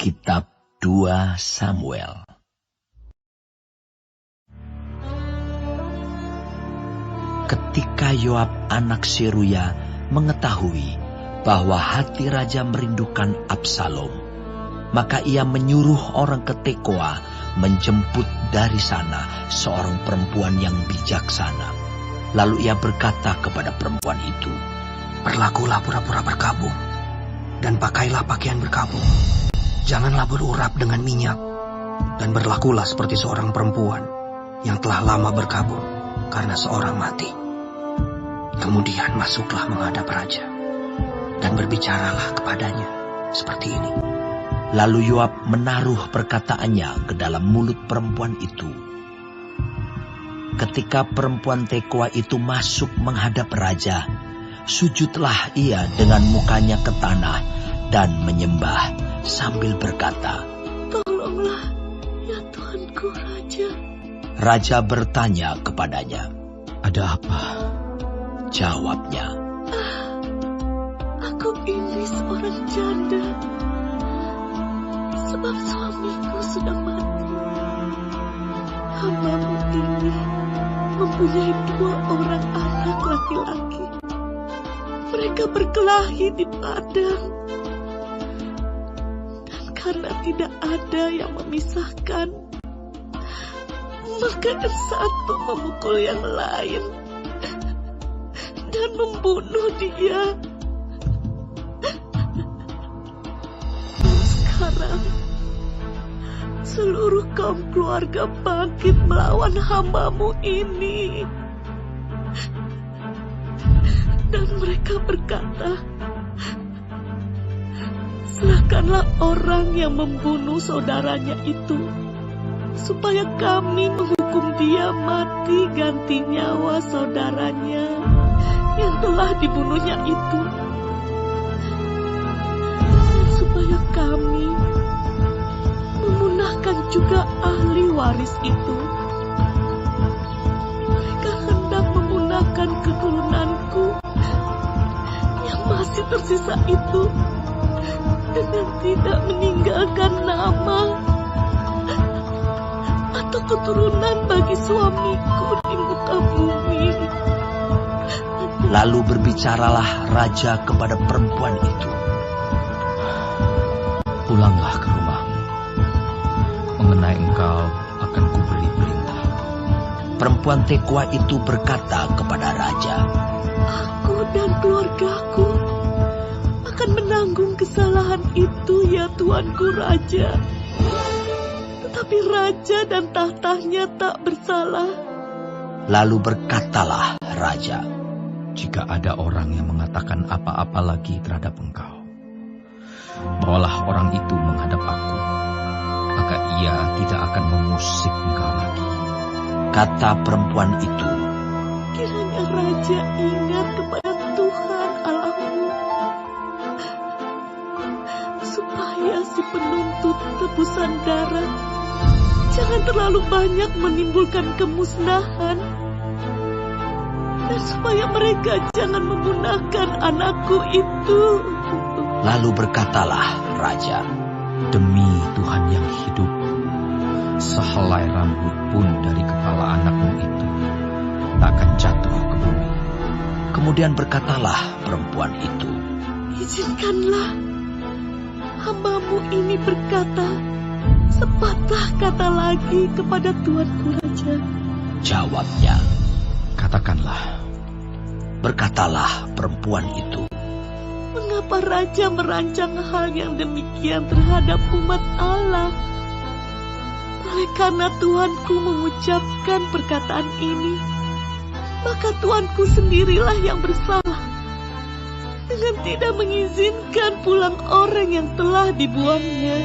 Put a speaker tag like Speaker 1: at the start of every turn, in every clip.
Speaker 1: Kitab 2 Samuel. Ketika Yoab anak Seruya mengetahui bahwa hati raja merindukan Absalom, maka ia menyuruh orang ke Tekoa menjemput dari sana seorang perempuan yang bijaksana. Lalu ia berkata kepada perempuan itu,
Speaker 2: "Berlakulah pura-pura berkabung, dan pakailah pakaian berkabung. Janganlah berurap dengan minyak, dan berlakulah seperti seorang perempuan yang telah lama berkabung karena seorang mati. Kemudian masuklah menghadap raja, dan berbicaralah kepadanya seperti ini."
Speaker 1: Lalu Yoab menaruh perkataannya ke dalam mulut perempuan itu. Ketika perempuan Tekoa itu masuk menghadap raja, sujudlah ia dengan mukanya ke tanah dan menyembah sambil berkata,
Speaker 3: "Tolonglah, ya Tuanku Raja."
Speaker 1: Raja bertanya kepadanya,
Speaker 2: "Ada apa?"
Speaker 1: Jawabnya,
Speaker 3: "Aku ini seorang janda, sebab suamiku sudah mati. Hambamu ini mempunyai 2 orang anak laki-laki. Mereka berkelahi di padang. Dan karena tidak ada yang memisahkan, maka yang satu memukul yang lain dan membunuh dia. Dan sekarang seluruh kaum keluarga bangkit melawan hambamu ini. Dan mereka berkata, serahkanlah orang yang membunuh saudaranya itu, supaya kami menghukum dia mati ganti nyawa saudaranya yang telah dibunuhnya itu. Dan supaya kami memunahkan juga ahli waris itu. Mereka hendak memunahkan keturunanku yang masih tersisa itu, dengan tidak meninggalkan nama atau keturunan bagi suamiku di muka bumi."
Speaker 1: Lalu berbicaralah raja kepada perempuan itu,
Speaker 2: "Pulanglah ke rumahmu. Mengenai engkau akan kuberi perintah."
Speaker 1: Perempuan Tekoa itu berkata kepada raja,
Speaker 3: "Aku dan keluargaku akan menanggung kesalahan itu, ya Tuanku Raja. Tetapi raja dan tahtanya tak bersalah."
Speaker 1: Lalu berkatalah raja,
Speaker 2: "Jika ada orang yang mengatakan apa-apa lagi terhadap engkau, bawalah orang itu menghadap aku, maka ia tidak akan mengusik engkau lagi."
Speaker 1: Kata perempuan itu,
Speaker 3: Kiranya raja ingat kepada Tuhan Allahmu, supaya si penuntut tebusan darah jangan terlalu banyak menimbulkan kemusnahan, dan supaya mereka jangan memunahkan anakku itu."
Speaker 1: Lalu berkatalah raja,
Speaker 2: "Demi Tuhan yang hidup, sehelai rambut pun dari kepala anakmu itu tak akan jatuh ke bumi."
Speaker 1: Kemudian berkatalah perempuan itu,
Speaker 3: "Izinkanlah hambamu ini berkata sepatah kata lagi kepada Tuanku Raja."
Speaker 1: Jawabnya,
Speaker 2: "Katakanlah."
Speaker 1: berkatalah perempuan itu,
Speaker 3: "Mengapa raja merancang hal yang demikian terhadap umat Allah? Oleh karena Tuanku mengucapkan perkataan ini, maka Tuanku sendirilah yang bersalah dengan tidak mengizinkan pulang orang yang telah dibuangnya.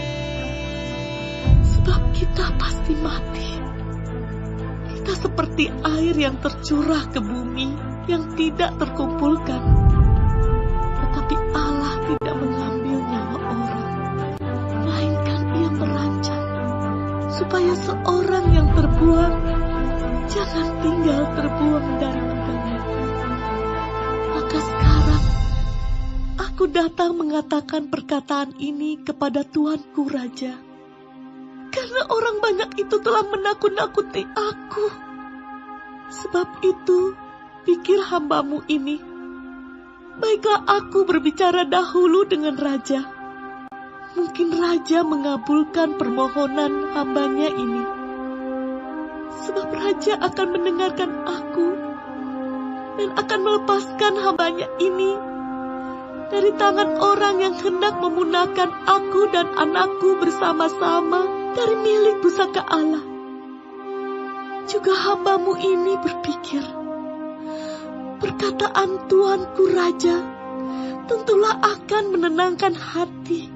Speaker 3: Sebab kita pasti mati. Kita seperti air yang tercurah ke bumi yang tidak terkumpulkan. Tetapi Allah tidak mengambil nyawa orang, melainkan Ia merancang supaya seorang yang terbuang jangan tinggal terbuang dari muka-Nya. Maka sekarang aku aku datang mengatakan perkataan ini kepada Tuanku Raja, karena orang banyak itu telah menakut-nakuti aku. Sebab itu, pikir hambamu ini, baiklah aku berbicara dahulu dengan Raja. Mungkin Raja mengabulkan permohonan hambanya ini. Sebab Raja akan mendengarkan aku dan akan melepaskan hambanya ini dari tangan orang yang hendak memunahkan aku dan anakku bersama-sama dari milik pusaka Allah. Juga hambamu ini berpikir, perkataan Tuanku Raja tentulah akan menenangkan hati,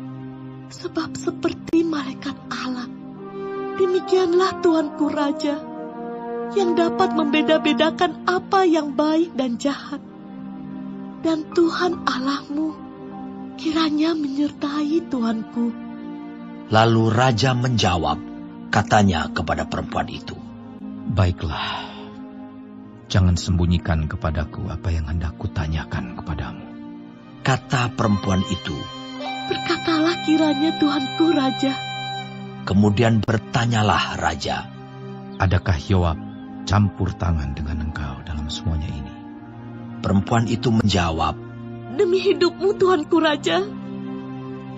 Speaker 3: sebab seperti malaikat Allah, demikianlah Tuanku Raja yang dapat membeda-bedakan apa yang baik dan jahat. Dan Tuhan Allahmu kiranya menyertai Tuanku.
Speaker 1: Lalu Raja menjawab, katanya kepada perempuan itu,
Speaker 2: Baiklah, jangan sembunyikan kepadaku apa yang hendak kutanyakan kepadamu.
Speaker 1: Kata perempuan itu,
Speaker 3: Berkatalah kiranya Tuanku Raja.
Speaker 1: kemudian bertanyalah Raja,
Speaker 2: Adakah Yoab campur tangan dengan engkau dalam semuanya ini?
Speaker 1: Perempuan itu menjawab,
Speaker 3: Demi hidupmu Tuanku Raja,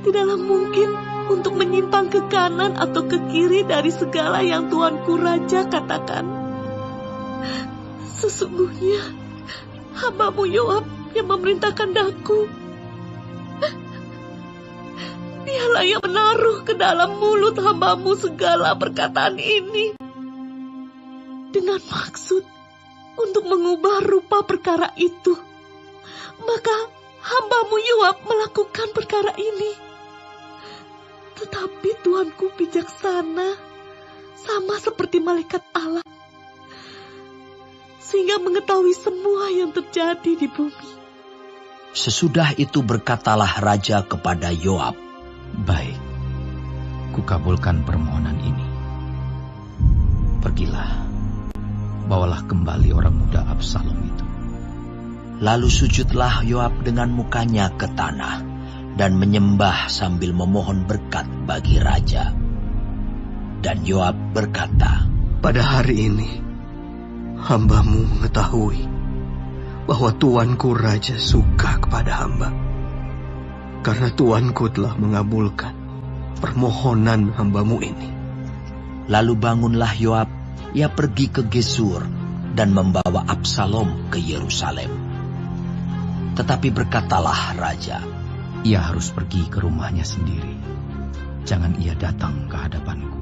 Speaker 3: tidaklah mungkin untuk menyimpang ke kanan atau ke kiri dari segala yang Tuanku Raja katakan. Sesungguhnya hambamu Yoab yang memerintahkan daku. Dialah yang menaruh ke dalam mulut hambamu segala perkataan ini, dengan maksud untuk mengubah rupa perkara itu. Maka hambamu Yoab melakukan perkara ini. Tetapi Tuanku bijaksana, sama seperti malaikat Allah, sehingga mengetahui semua yang terjadi di bumi.
Speaker 1: Sesudah itu berkatalah Raja kepada Yoab,
Speaker 2: Baik, kukabulkan permohonan ini. Pergilah, bawalah kembali orang muda Absalom itu.
Speaker 1: Lalu sujudlah Yoab dengan mukanya ke tanah dan menyembah sambil memohon berkat bagi Raja. Dan Yoab berkata,
Speaker 2: Pada hari ini, hambamu mengetahui bahwa Tuanku Raja suka kepada hamba, karena Tuanku telah mengabulkan permohonan hambamu ini.
Speaker 1: Lalu bangunlah Yoab, ia pergi ke Gesur dan membawa Absalom ke Yerusalem. Tetapi berkatalah Raja,
Speaker 2: Ia harus pergi ke rumahnya sendiri. Jangan ia datang ke hadapanku.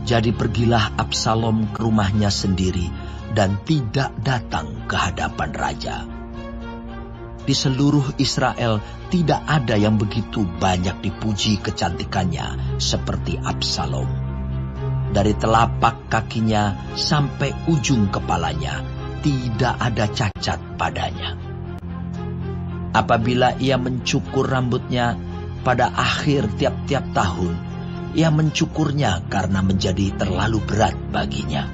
Speaker 1: Jadi pergilah Absalom ke rumahnya sendiri dan tidak datang ke hadapan Raja. Di seluruh Israel tidak ada yang begitu banyak dipuji kecantikannya seperti Absalom. Dari telapak kakinya sampai ujung kepalanya tidak ada cacat padanya. Apabila ia mencukur rambutnya pada akhir tiap-tiap tahun, ia mencukurnya karena menjadi terlalu berat baginya.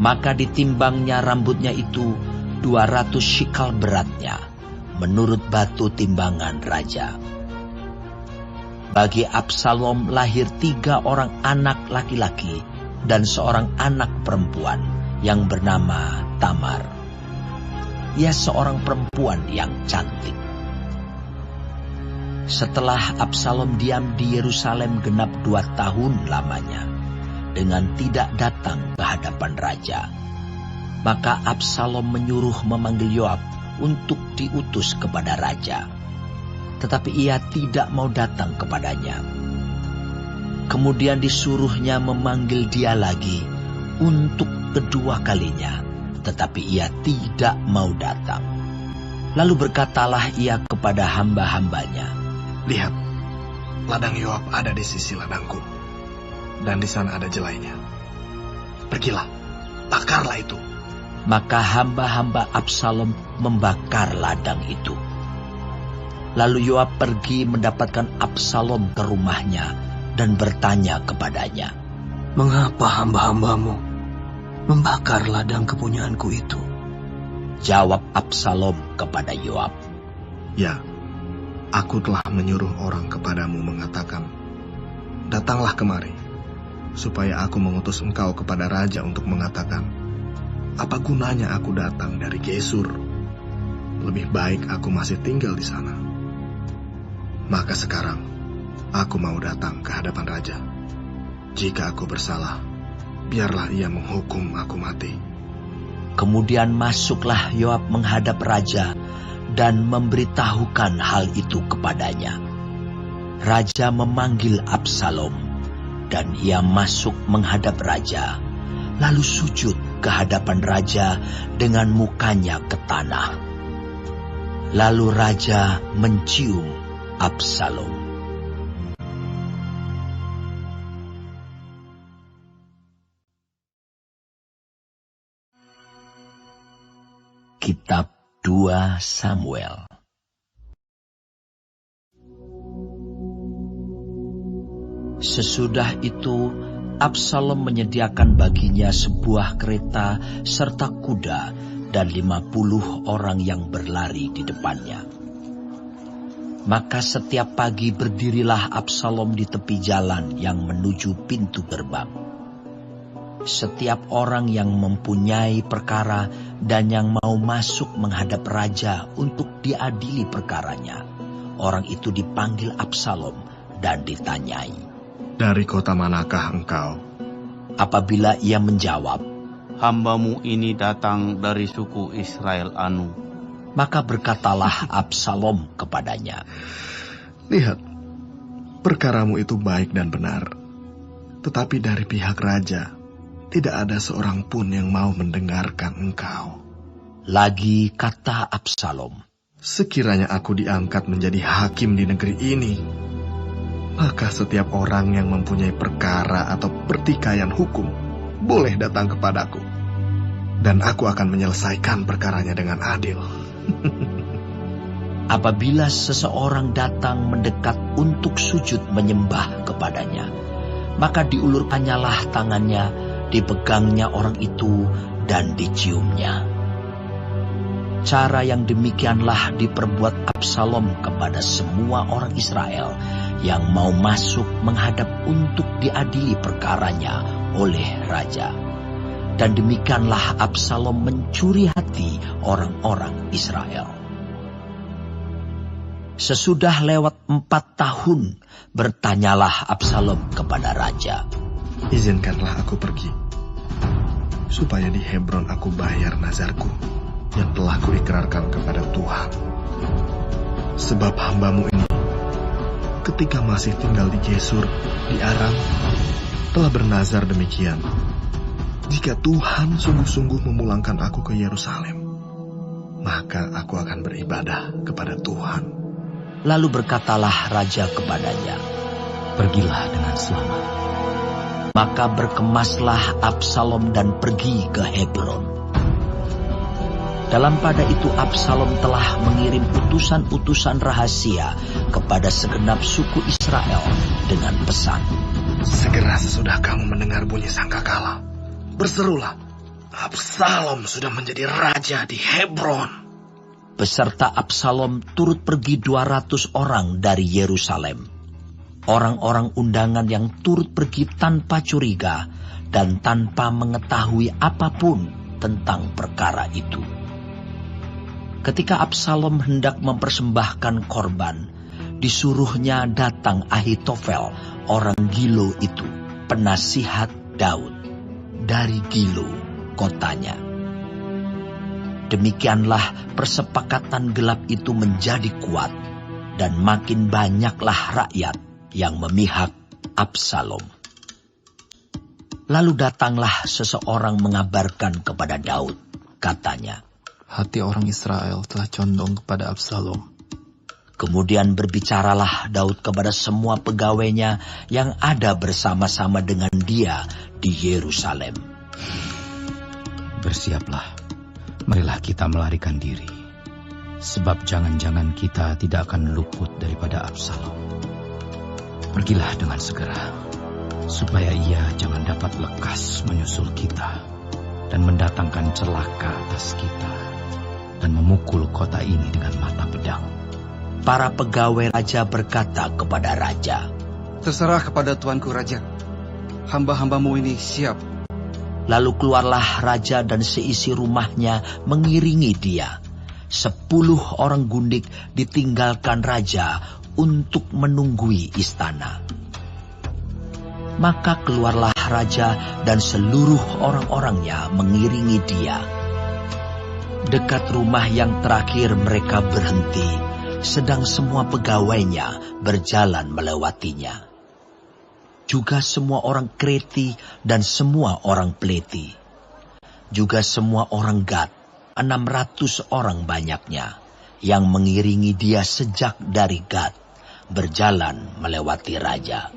Speaker 1: Maka ditimbangnya rambutnya itu 200 shikal beratnya, menurut batu timbangan Raja. Bagi Absalom lahir 3 orang anak laki-laki dan seorang anak perempuan yang bernama Tamar. Ia seorang perempuan yang cantik. Setelah Absalom diam di Yerusalem genap 2 tahun lamanya, dengan tidak datang ke hadapan Raja, maka Absalom menyuruh memanggil Yoab untuk diutus kepada Raja. Tetapi ia tidak mau datang kepadanya. Kemudian disuruhnya memanggil dia lagi untuk kedua kalinya, tetapi ia tidak mau datang. Lalu berkatalah ia kepada hamba-hambanya,
Speaker 4: Lihat, ladang Yoab ada di sisi ladangku, dan di sana ada jelainya. Pergilah, bakarlah itu.
Speaker 1: Maka hamba-hamba Absalom membakar ladang itu. Lalu Yoab pergi mendapatkan Absalom ke rumahnya dan bertanya kepadanya,
Speaker 2: Mengapa hamba-hambamu membakar ladang kepunyaanku itu?
Speaker 1: Jawab Absalom kepada Yoab,
Speaker 4: Ya, Aku telah menyuruh orang kepadamu mengatakan, datanglah kemari, supaya aku mengutus engkau kepada raja untuk mengatakan, apa gunanya aku datang dari Gesur? Lebih baik aku masih tinggal di sana. Maka sekarang, aku mau datang ke hadapan raja. Jika aku bersalah, biarlah ia menghukum aku mati.
Speaker 1: Kemudian masuklah Yoab menghadap raja dan memberitahukan hal itu kepadanya. Raja memanggil Absalom, dan ia masuk menghadap raja, lalu sujud ke hadapan raja dengan mukanya ke tanah. Lalu raja mencium Absalom. Kitab 2 Samuel. Sesudah itu, Absalom menyediakan baginya sebuah kereta serta kuda dan 50 orang yang berlari di depannya. Maka setiap pagi berdirilah Absalom di tepi jalan yang menuju pintu gerbang. Setiap orang yang mempunyai perkara dan yang mau masuk menghadap raja untuk diadili perkaranya, orang itu dipanggil Absalom dan ditanyai,
Speaker 4: dari kota manakah engkau?
Speaker 1: Apabila ia menjawab,
Speaker 5: hambamu ini datang dari suku Israel anu.
Speaker 1: maka berkatalah Absalom kepadanya,
Speaker 4: Lihat, perkaramu itu baik dan benar. Tetapi dari pihak raja, tidak ada seorang pun yang mau mendengarkan engkau.
Speaker 1: Lagi kata Absalom,
Speaker 4: Sekiranya aku diangkat menjadi hakim di negeri ini, maka setiap orang yang mempunyai perkara atau pertikaian hukum boleh datang kepadaku, dan aku akan menyelesaikan perkaranya dengan adil.
Speaker 1: apabila seseorang datang mendekat untuk sujud menyembah kepadanya, maka diulurkannyalah tangannya, dipegangnya orang itu, dan diciumnya. Cara yang demikianlah diperbuat Absalom kepada semua orang Israel yang mau masuk menghadap untuk diadili perkaranya oleh raja. Dan demikianlah Absalom mencuri hati orang-orang Israel. Sesudah lewat 4 tahun, bertanyalah Absalom kepada raja,
Speaker 4: Izinkanlah aku pergi, supaya di Hebron aku bayar nazarku yang telah kuikrarkan kepada Tuhan. Sebab hambamu ini, ketika masih tinggal di Gesur, di Aram, telah bernazar demikian. Jika Tuhan sungguh-sungguh memulangkan aku ke Yerusalem, maka aku akan beribadah kepada Tuhan.
Speaker 1: Lalu berkatalah raja kepadanya,
Speaker 2: Pergilah dengan selamat.
Speaker 1: maka berkemaslah Absalom dan pergi ke Hebron. Dalam pada itu Absalom telah mengirim utusan-utusan rahasia kepada segenap suku Israel dengan pesan,
Speaker 4: Segera sesudah kamu mendengar bunyi sangkakala, berserulah, Absalom sudah menjadi raja di Hebron.
Speaker 1: Beserta Absalom turut pergi 200 orang dari Yerusalem. Orang-orang undangan yang turut pergi tanpa curiga dan tanpa mengetahui apapun tentang perkara itu. Ketika Absalom hendak mempersembahkan korban, disuruhnya datang Ahitofel, orang Gilo itu, penasihat Daud, dari Gilo, kotanya. Demikianlah persepakatan gelap itu menjadi kuat, dan makin banyaklah rakyat yang memihak Absalom. Lalu datanglah seseorang mengabarkan kepada Daud, katanya,
Speaker 6: Hati orang Israel telah condong kepada Absalom.
Speaker 1: Kemudian berbicaralah Daud kepada semua pegawainya yang ada bersama-sama dengan dia di Yerusalem.
Speaker 2: Bersiaplah, marilah kita melarikan diri, sebab jangan-jangan kita tidak akan luput daripada Absalom. Pergilah dengan segera, supaya ia jangan dapat lekas menyusul kita dan mendatangkan celaka atas kita dan memukul kota ini dengan mata pedang.
Speaker 1: para pegawai raja berkata kepada raja,
Speaker 2: "Terserah kepada tuanku raja. Hamba-hambamu ini siap."
Speaker 1: Lalu keluarlah raja dan seisi rumahnya mengiringi dia. 10 orang gundik ditinggalkan raja untuk menunggui istana. Maka keluarlah raja dan seluruh orang-orangnya mengiringi dia. Dekat rumah yang terakhir mereka berhenti, sedang semua pegawainya berjalan melewatinya. Juga semua orang Kreti dan semua orang Pleti. Juga semua orang Gad, 600 orang banyaknya, yang mengiringi dia sejak dari Gad, berjalan melewati raja.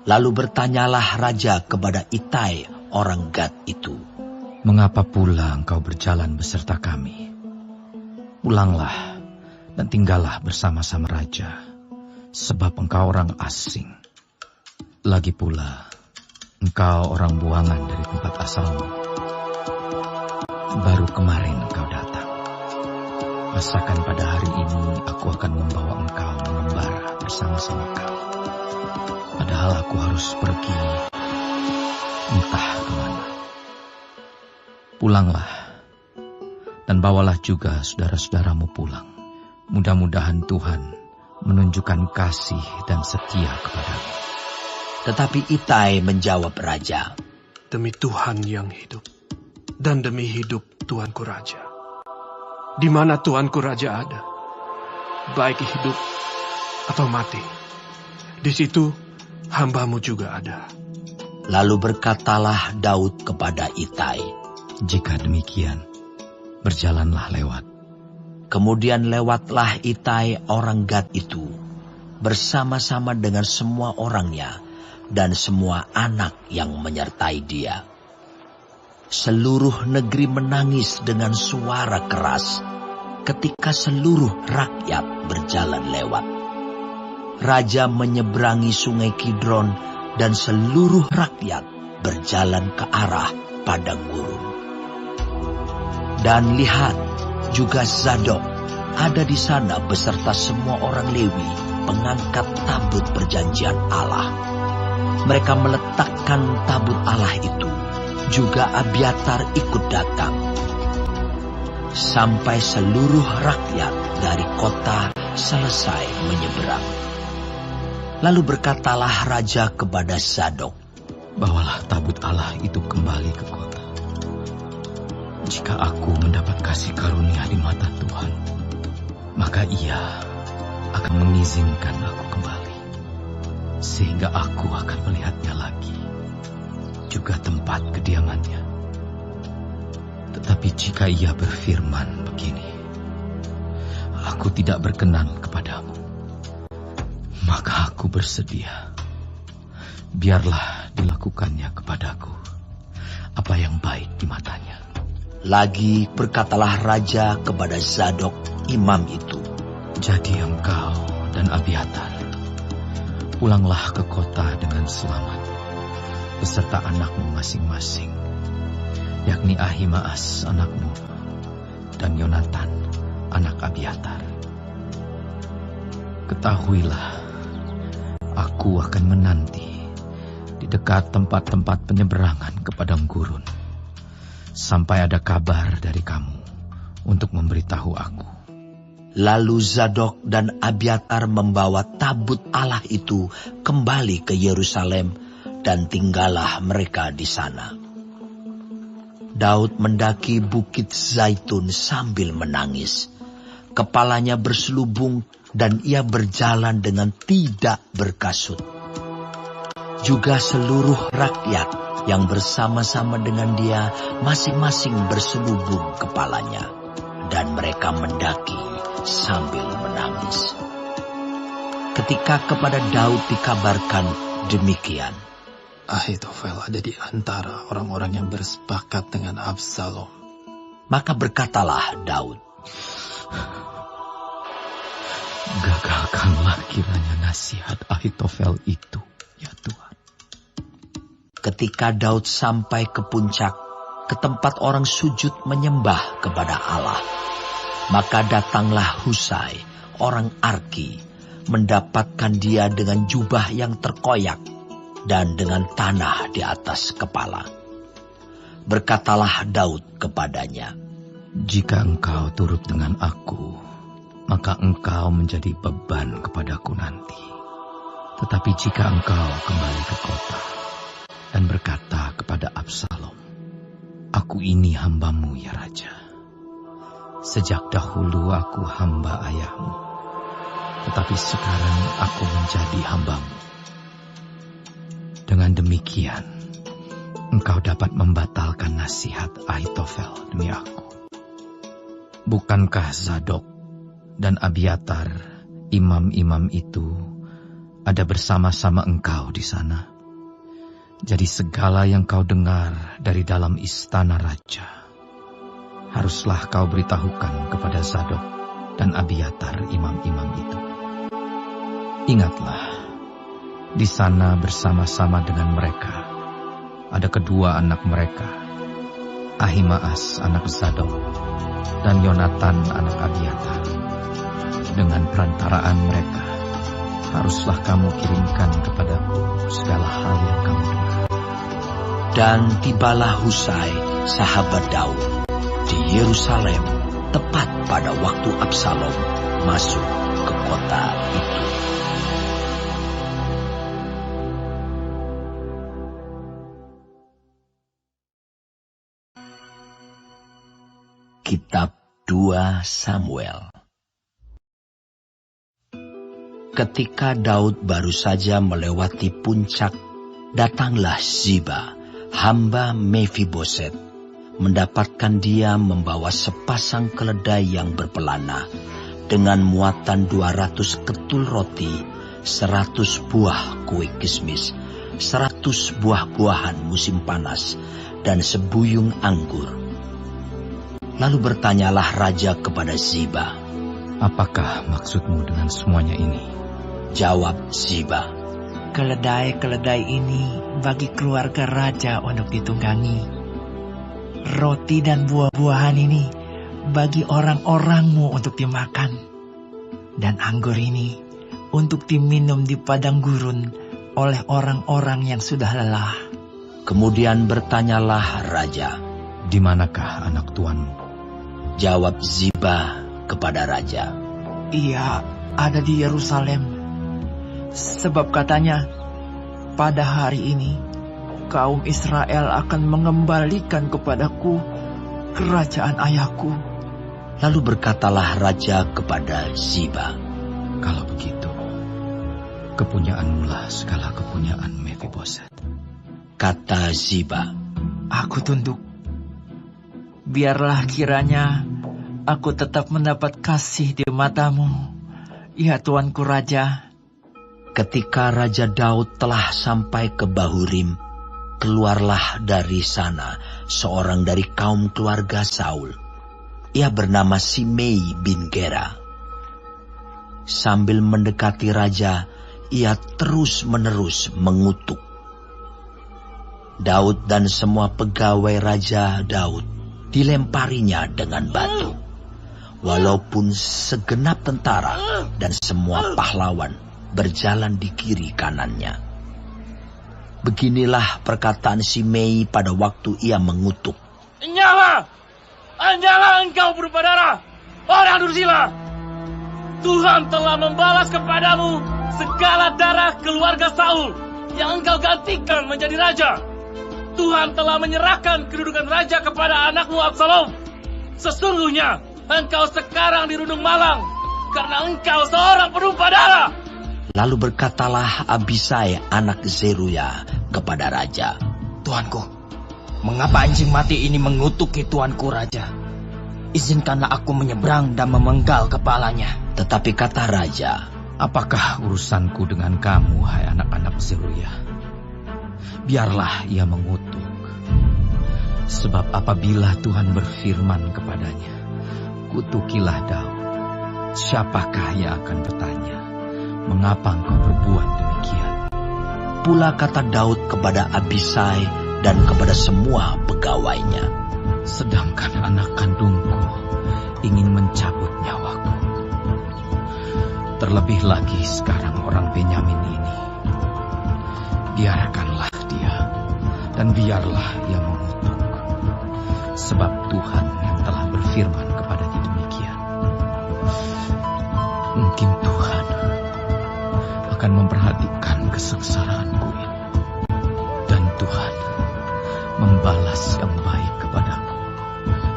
Speaker 1: Lalu bertanyalah raja kepada Itai orang Gad itu,
Speaker 7: "Mengapa pula engkau berjalan beserta kami? Pulanglah dan tinggallah bersama-sama raja, sebab engkau orang asing. Lagi pula, engkau orang buangan dari tempat asalmu. Baru kemarin engkau datang. Masakan pada hari ini aku akan membawa engkau mengembara bersama-sama kami. Padahal aku harus pergi entah kemana. Pulanglah, dan bawalah juga saudara-saudaramu pulang. Mudah-mudahan Tuhan menunjukkan kasih dan setia kepadamu."
Speaker 1: Tetapi Itai menjawab raja,
Speaker 8: "Demi Tuhan yang hidup, dan demi hidup tuanku raja, di mana tuanku raja ada, baik hidup atau mati, di situ hambamu juga ada."
Speaker 1: Lalu berkatalah Daud kepada Itai,
Speaker 7: "Jika demikian, berjalanlah lewat."
Speaker 1: Kemudian lewatlah Itai orang Gad itu, bersama-sama dengan semua orangnya, dan semua anak yang menyertai dia. Seluruh negeri menangis dengan suara keras ketika seluruh rakyat berjalan lewat. Raja menyeberangi sungai Kidron dan seluruh rakyat berjalan ke arah padang gurun. Dan lihat, juga Zadok ada di sana beserta semua orang Lewi, pengangkat tabut perjanjian Allah. Mereka meletakkan tabut Allah itu, juga Abiatar ikut datang. Sampai seluruh rakyat dari kota selesai menyeberang. Lalu berkatalah raja kepada Zadok,
Speaker 7: "Bawalah tabut Allah itu kembali ke kota. Jika aku mendapat kasih karunia di mata Tuhan, maka Ia akan mengizinkan aku kembali, sehingga aku akan melihatnya lagi, juga tempat kediamannya. Tetapi jika Ia berfirman begini, aku tidak berkenan kepadamu, maka aku bersedia. Biarlah dilakukannya kepadaku apa yang baik di matanya."
Speaker 1: Lagi berkatalah raja kepada Zadok imam itu,
Speaker 7: "Jadi engkau dan Abiatar, pulanglah ke kota dengan selamat, beserta anakmu masing-masing, yakni Ahimaas anakmu, dan Yonatan anak Abiatar. Ketahuilah, aku akan menanti di dekat tempat-tempat penyeberangan ke padang gurun, sampai ada kabar dari kamu untuk memberitahu aku."
Speaker 1: Lalu Zadok dan Abiatar membawa tabut Allah itu kembali ke Yerusalem, dan tinggallah mereka di sana. Daud mendaki bukit Zaitun sambil menangis. Kepalanya berselubung dan ia berjalan dengan tidak berkasut. Juga seluruh rakyat yang bersama-sama dengan dia masing-masing berselubung kepalanya, dan mereka mendaki sambil menangis. Ketika kepada Daud dikabarkan demikian,
Speaker 6: Ahitofel ada di antara orang-orang yang bersepakat dengan Absalom.
Speaker 1: maka berkatalah Daud,
Speaker 7: Gagalkanlah kiranya nasihat Ahitofel itu, ya Tuhan.
Speaker 1: ketika Daud sampai ke puncak, ke tempat orang sujud menyembah kepada Allah, maka datanglah Husai, orang Arki mendapatkan dia dengan jubah yang terkoyak dan dengan tanah di atas kepala. Berkatalah Daud kepadanya,
Speaker 7: "Jika engkau turut dengan aku, maka engkau menjadi beban kepadaku nanti. Tetapi jika engkau kembali ke kota dan berkata kepada Absalom, 'Aku ini hambamu ya Raja. Sejak dahulu aku hamba ayahmu, tetapi sekarang aku menjadi hambamu.' Dengan demikian, engkau dapat membatalkan nasihat Ahitofel demi aku. Bukankah Zadok dan Abiatar, imam-imam itu, ada bersama-sama engkau di sana? Jadi segala yang kau dengar dari dalam istana raja, haruslah kau beritahukan kepada Zadok dan Abiatar, imam-imam itu. Ingatlah, di sana bersama-sama dengan mereka ada kedua anak mereka, Ahimaas anak Zadok dan Yonatan anak Abiatar. Dengan perantaraan mereka, haruslah kamu kirimkan kepadaku segala hal yang kamu dengar."
Speaker 1: Dan tibalah Husai, sahabat Daud, di Yerusalem tepat pada waktu Absalom masuk ke kota itu. Kitab 2 Samuel. Ketika Daud baru saja melewati puncak, datanglah Ziba, hamba Mefiboset, mendapatkan dia membawa sepasang keledai yang berpelana dengan muatan 200 ketul roti, 100 buah kue kismis, 100 buah-buahan musim panas, dan sebuyung anggur. Lalu bertanyalah raja kepada Ziba,
Speaker 7: "Apakah maksudmu dengan semuanya ini?"
Speaker 1: Jawab Ziba,
Speaker 9: "Keledai-keledai ini bagi keluarga raja untuk ditunggangi. Roti dan buah-buahan ini bagi orang-orangmu untuk dimakan. Dan anggur ini untuk diminum di padang gurun oleh orang-orang yang sudah lelah."
Speaker 1: Kemudian bertanyalah raja,
Speaker 7: "Di manakah anak tuanmu?"
Speaker 1: Jawab Ziba kepada raja,
Speaker 9: "Ia ada di Yerusalem. Sebab katanya, pada hari ini kaum Israel akan mengembalikan kepadaku kerajaan ayahku."
Speaker 1: Lalu berkatalah raja kepada Ziba,
Speaker 7: "Kalau begitu, kepunyaanmu lah segala kepunyaan Mefiboset."
Speaker 1: Kata Ziba,
Speaker 9: "Aku tunduk. Biarlah kiranya aku tetap mendapat kasih di matamu, ya tuanku raja."
Speaker 1: Ketika Raja Daud telah sampai ke Bahurim, keluarlah dari sana seorang dari kaum keluarga Saul. Ia bernama Simei bin Gera. Sambil mendekati raja, ia terus-menerus mengutuk. Daud dan semua pegawai Raja Daud dilemparinya dengan batu. Walaupun segenap tentara dan semua pahlawan berjalan di kiri kanannya. Beginilah perkataan Simei pada waktu ia mengutuk.
Speaker 10: Nyala engkau berupa darah, orang dursila. Tuhan telah membalas kepadamu segala darah keluarga Saul yang engkau gantikan menjadi raja. Tuhan telah menyerahkan kedudukan raja kepada anakmu Absalom. Sesungguhnya engkau sekarang dirundung malang karena engkau seorang penumpah darah."
Speaker 1: Lalu berkatalah Abisai anak Zeruya kepada raja,
Speaker 11: "Tuanku, mengapa anjing mati ini mengutuki tuanku raja? Izinkanlah aku menyeberang dan memenggal kepalanya."
Speaker 1: Tetapi kata raja,
Speaker 7: "Apakah urusanku dengan kamu, hai anak-anak Zeruya? Biarlah ia mengutuk. Sebab apabila Tuhan berfirman kepadanya, 'Kutukilah Daud,' siapakah yang akan bertanya, 'Mengapa engkau berbuat demikian?'"
Speaker 1: Pula kata Daud kepada Abisai dan kepada semua pegawainya,
Speaker 7: "Sedangkan anak kandungku ingin mencabut nyawaku, Terlebih lagi sekarang orang Benyamin ini. Biarkanlah dia, dan biarlah ia mengutuk. Sebab Tuhan yang telah berfirman kepadanya demikian. Mungkin Tuhan akan memperhatikan kesengsaraanku ini. Dan Tuhan membalas yang baik kepadaku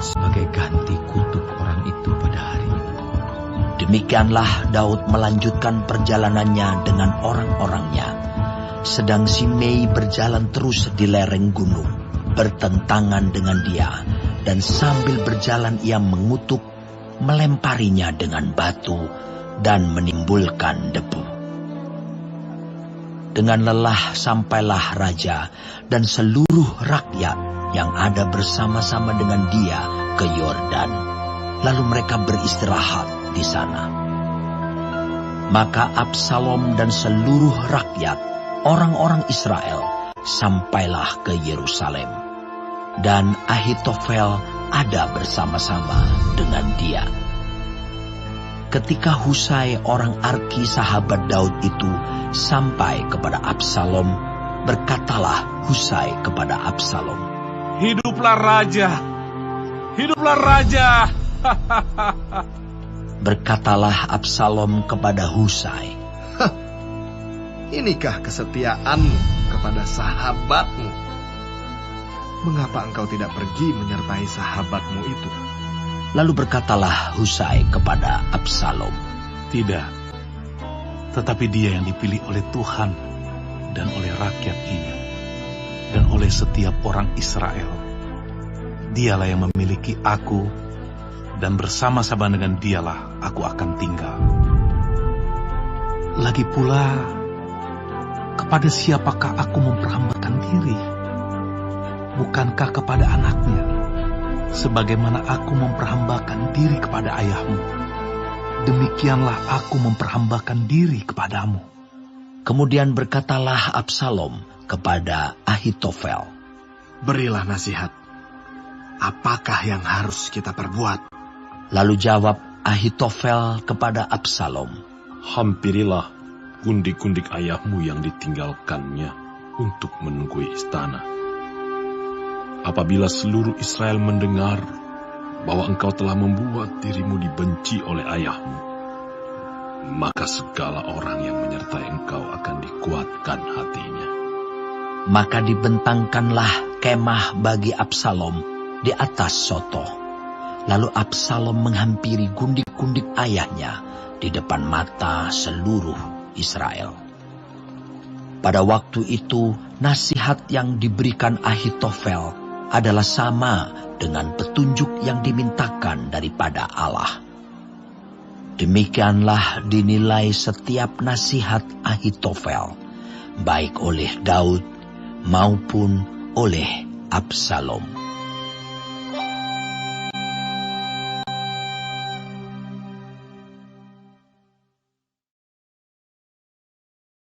Speaker 7: sebagai ganti kutuk orang itu pada hari ini.
Speaker 1: Demikianlah Daud melanjutkan perjalanannya dengan orang-orangnya, sedang Simei berjalan terus di lereng gunung, bertentangan dengan dia, dan sambil berjalan ia mengutuk, melemparinya dengan batu, dan menimbulkan debu. Dengan lelah sampailah raja dan seluruh rakyat yang ada bersama-sama dengan dia ke Yordan. Lalu mereka beristirahat di sana. Maka Absalom dan seluruh rakyat, orang-orang Israel, sampailah ke Yerusalem. Dan Ahitofel ada bersama-sama dengan dia. Ketika Husai orang Arki sahabat Daud itu sampai kepada Absalom, berkatalah Husai kepada Absalom,
Speaker 12: "Hiduplah raja! Hiduplah raja!"
Speaker 1: Berkatalah Absalom kepada Husai,
Speaker 4: "Inikah kesetiaanmu kepada sahabatmu? Mengapa engkau tidak pergi menyertai sahabatmu itu?"
Speaker 1: Lalu berkatalah Husai kepada Absalom,
Speaker 12: "Tidak, tetapi dia yang dipilih oleh Tuhan dan oleh rakyat ini, dan oleh setiap orang Israel. Dialah yang memiliki aku, dan bersama-sama dengan dialah aku akan tinggal. Lagi pula, kepada siapakah aku memperhambakan diri? Bukankah kepada anaknya, sebagaimana aku memperhambakan diri kepada ayahmu? Demikianlah aku memperhambakan diri kepadamu."
Speaker 1: Kemudian berkatalah Absalom kepada Ahitofel,
Speaker 4: "Berilah nasihat, apakah yang harus kita perbuat?"
Speaker 1: Lalu jawab Ahitofel kepada Absalom,
Speaker 13: "Hampirilah gundik-gundik ayahmu yang ditinggalkannya untuk menunggui istana. Apabila seluruh Israel mendengar bahwa engkau telah membuat dirimu dibenci oleh ayahmu, maka segala orang yang menyertai engkau akan dikuatkan hatinya."
Speaker 1: Maka dibentangkanlah kemah bagi Absalom di atas soto. Lalu Absalom menghampiri gundik-gundik ayahnya di depan mata seluruh Israel. Pada waktu itu, nasihat yang diberikan Ahitofel adalah sama dengan petunjuk yang dimintakan daripada Allah. Demikianlah dinilai setiap nasihat Ahitofel, baik oleh Daud maupun oleh Absalom.